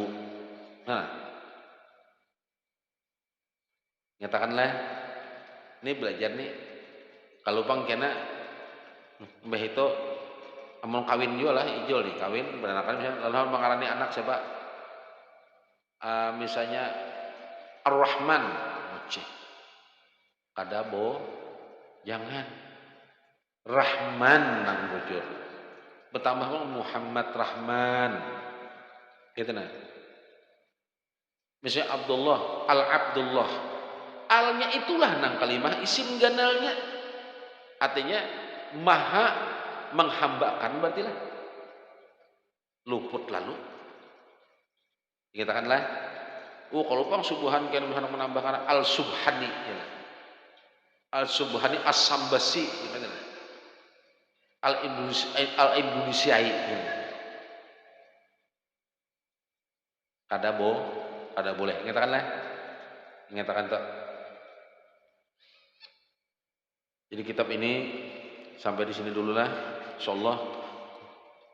Nah. Nyatakanlah ini belajar nih. Kalau pang kena mbah itu amun kawin juga lah, ijol nih kawin beranakan misalnya lalu mengalami anak siapa? Misalnya Ar-Rahman, kadabo, jangan Rahman nang bujur, bertambah Muhammad Rahman, gitu nah. Misalnya Abdullah, Al-Abdullah, alnya itulah nang kalimah isim ganalnya, artinya maha menghambakan berarti lah, luput lalu. Dikatakanlah, kalau pang subuhan kan menambahkan al-subhani, ya. Al-subhani as-sambasi, gimana? Al-Indonesiai, ya. Kada boleh. Ingatakanlah, ingatakan tak. Jadi kitab ini sampai di sini dulu lah, insyaallah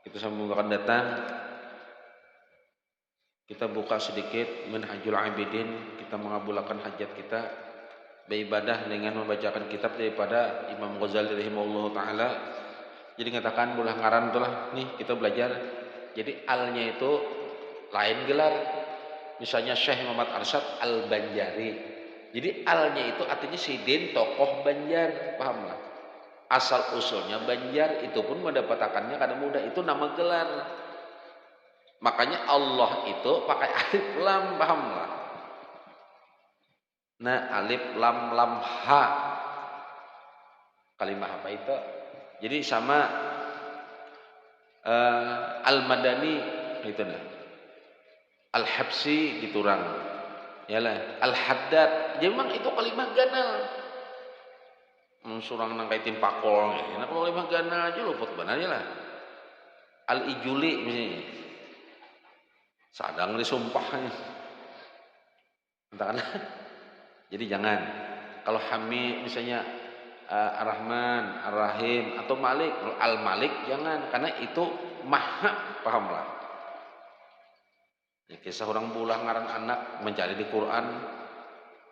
kita sambung akan datang. Kita buka sedikit Minhajul Abidin, kita mengabulkan hajat kita beribadah dengan membacakan kitab daripada Imam Ghazali rahimahullah taala. Jadi ngatakan bulah ngaran itulah nih kita belajar. Jadi alnya itu lain gelar. Misalnya Syekh Muhammad Arsyad Al-Banjari. Jadi alnya itu artinya sidin tokoh Banjar, paham lah. Asal usulnya Banjar itu pun mendapatkannya karena mudah, itu nama gelar. Makanya Allah itu pakai alif lam, paham lah. Nah, alif lam lam ha. Kalimah apa itu? Jadi sama al-madani gitu nah. Al-habsi gitu orang. Yalah, al-haddad. Jadi memang itu kalimah ganal. Surang nang kaitin pakol. Nah, kalau kalimah ganal aja luput benar ya lah. Al-ijuli misalnya. Sadang disumpahnya. Entahlah. Jadi jangan. Kalau Hamid misalnya Ar-Rahman, Ar-Rahim atau Malik, Al-Malik jangan, karena itu maha, pahamlah. Ya, kisah orang bulah ngarang anak mencari di Quran,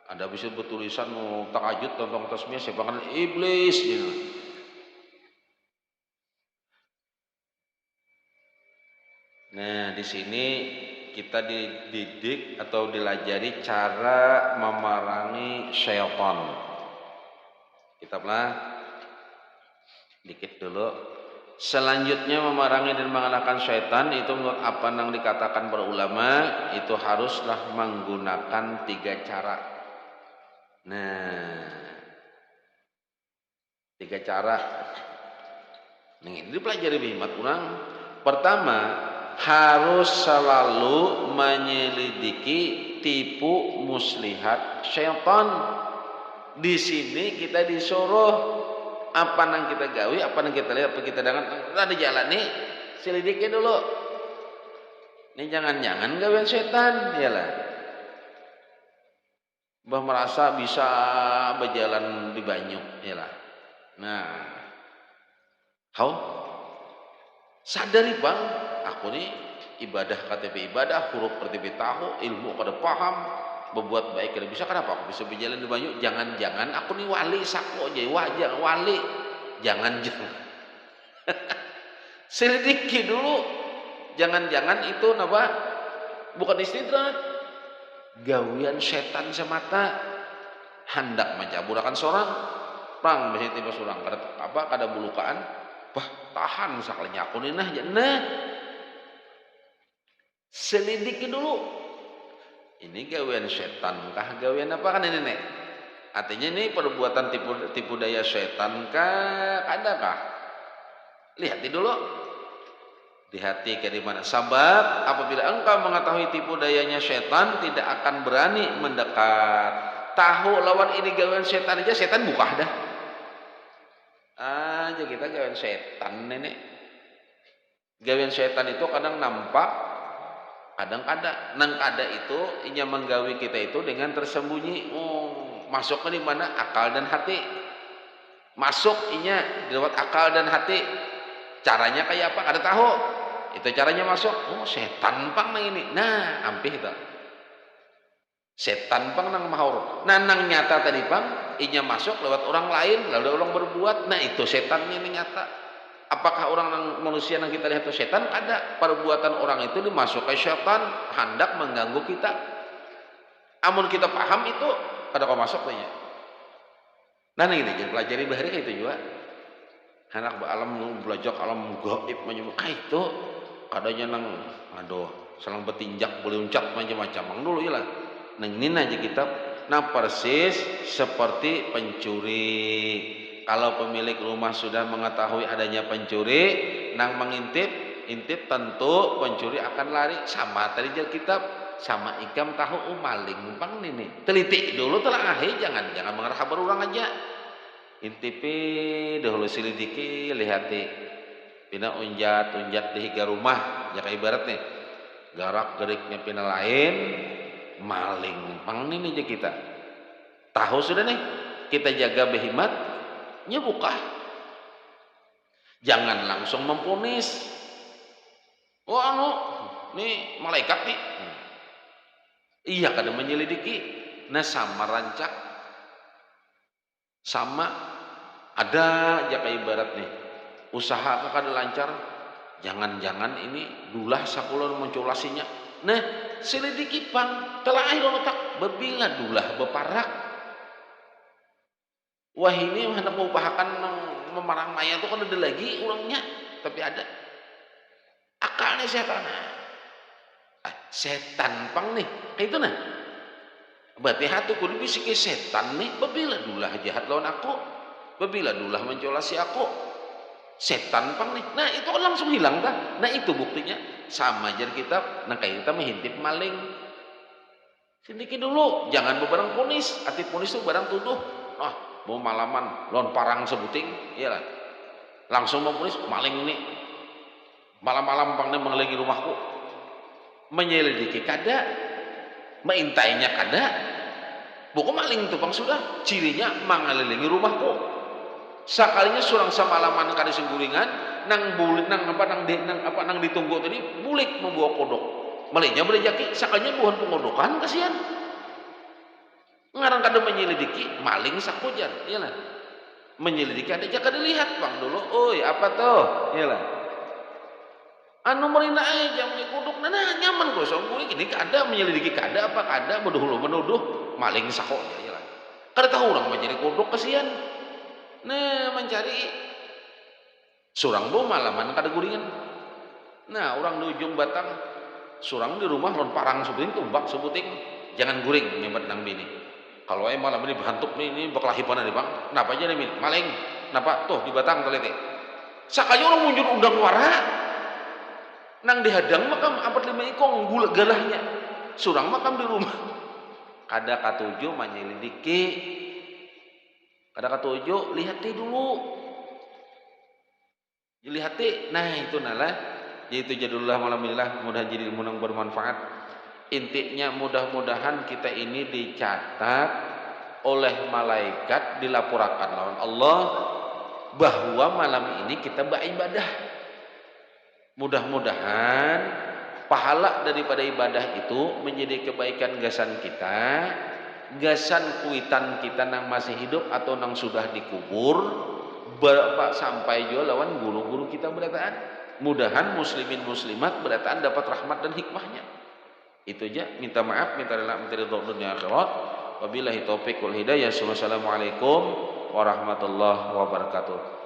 ada bisa bertulisan tahajud tentang tasmiyah sepangan iblis gitu. Nah, di sini kita dididik atau dilajari cara memerangi syaitan. Kitablah dikit dulu. Selanjutnya memerangi dan mengalahkan syaitan itu menurut apa yang dikatakan para ulama itu haruslah menggunakan 3 cara. Nah, 3 cara. Ini dipelajari bimat orang. Pertama, harus selalu menyelidiki tipu muslihat syaitan. Di sini kita disuruh apa yang kita gawi, apa yang kita lihat, apa kita dengar, ada jalan nih, selidiki dulu. Ini jangan-jangan gawean setan, iyalah. Bah merasa bisa berjalan di banyu, iyalah. Nah, how? Sadari bang, aku nih ibadah KTP ibadah, huruf KTP tahu, ilmu kada paham. Berbuat baik kada bisa, kenapa aku bisa berjalan di banyu? Jangan-jangan aku nih wali sako aja wajah wali, jangan selidiki dulu, jangan-jangan itu napa bukan istidrat, gawian setan semata, hendak mencaburakan seorang pang biasanya tiba seorang kada bulukaan, bah tahan misalnya aku nih nah selidiki dulu. Ini gawean setan kah, gawean apa kan ini nek? Artinya ini perbuatan tipu daya setan kah, adakah? Lihat dulu. Di hati kayak di mana? Sabab apabila engkau mengetahui tipu dayanya setan, tidak akan berani mendekat. Tahu lawan ini gawean setan aja, setan buka dah. Aja kita gawean setan nenek. Gawean setan itu kadang nampak, kadang-kadang nang kada itu inya menggawi kita itu dengan tersembunyi. Masuk ke di mana? Akal dan hati. Masuk inya lewat akal dan hati. Caranya kayak apa? Kada tahu. Itu caranya masuk. Setan pang nang ini. Nah, ampih itu. Setan pang nang mahur. Nah, nang nyata tadi pang inya masuk lewat orang lain, lalu orang berbuat. Nah, itu setannya ini nyata. Apakah orang manusia yang kita lihat itu setan? Ada. Perbuatan orang itu dimasukkan setan, hendak mengganggu kita. Amun kita paham itu, kada kau masuk tanya. Nah ini jadi pelajari bahari itu juga. Anak alam belajar alam gaib menyebut itu kadanya nang selang betinjak beluncak macam-macam. Mang dulu ya lah. Nang ini aja kita. Nah persis seperti pencuri. Kalau pemilik rumah sudah mengetahui adanya pencuri, nang mengintip, tentu pencuri akan lari. Sama tadi kitab, sama ikam tahu maling bang ini. Teliti dulu telah jangan mengarah kabar orang aja. Intipi dahulu selidiki, lihati. Pina unjat di higa rumah, ya kayak ibarat nih. Garak geriknya pina lain, maling bang ini aja kita. Tahu sudah nih, kita jaga behimat. Buka. Jangan langsung memponis. Nih malaikat nih. Iya kada menyelidiki. Nah sama rancak. Sama ada aja kayak ibarat nih. Usaha kada lancar. Jangan-jangan ini dulah sakulon menculasinya. Nah selidiki pang. Telah air otak. Bebila dulah beparak. Wah ini hendak mengupahakan memarang maya tuh kan ada lagi orangnya, tapi ada akalnya setan. Setan pang nih, kayak itu nah. Berarti hatu kudu bisiki setan nih, babila dulah jahat lawan aku, babila dulah mencolasi aku, setan pang nih. Nah itu kan langsung hilang kan. Nah itu buktinya sama aja kita, nah kayak kita mengintip maling. Sedikit dulu, jangan bebarang ponis. Arti ponis itu barang tuduh. Ah, mau malaman, lawan parang sebuting, iyalah. Langsung mau ponis, maling ini. Malam-malam pang nih mengelilingi rumahku. Menyelidiki kada, meintainya kada, bukan maling itu bang sudah, cirinya mengelilingi rumahku. Sekalinya surang samalaman kada singguringan, nang bulik nang nang ditunggu tadi bulik membawa kodok. Malingnya berjaki, sekalinya bukan pengodokan kasihan. Ngarang kada menyelidiki, maling sakujan, iyalah. Menyelidiki ada aja kada dilihat bang dulu, oi apa tuh, iyalah. Anu merina aja punya kuduk nah nyaman kok sombong gini kada menyelidiki kada apa kada menuduh maling sako ya lah kada tahu orang menjadi kuduk kasihan nah mencari surang bo malaman kada guringan nah orang di ujung batang surang di rumah lon parang sebuting tumbak sebuting jangan guring nyembat nang bini kalau malam ini berhantuk nih ini bakal hipanan nih bang kenapa aja nih maling kenapa tuh di batang teliti sakanya orang munjul undang wara nang dihadang makam 45 ikong gula galahnya surang makam di rumah kada katuju menyelidiki kada katuju lihati dulu lihati nah itu nalah yaitu jadullah malam inilah mudah jadi ilmu yang bermanfaat intinya mudah-mudahan kita ini dicatat oleh malaikat dilaporkan lawan Allah bahwa malam ini kita beribadah. Mudah-mudahan pahala daripada ibadah itu menjadi kebaikan gasan kita, gasan kuitan kita nang masih hidup atau nang sudah dikubur, sampai juga lawan guru-guru kita berataan. Mudahan muslimin muslimat berataan dapat rahmat dan hikmahnya. Itu aja, minta maaf, minta rela, minta ridho dunia akhirat. Wabillahi taufiq wal hidayah. Wassalamualaikum warahmatullahi wabarakatuh.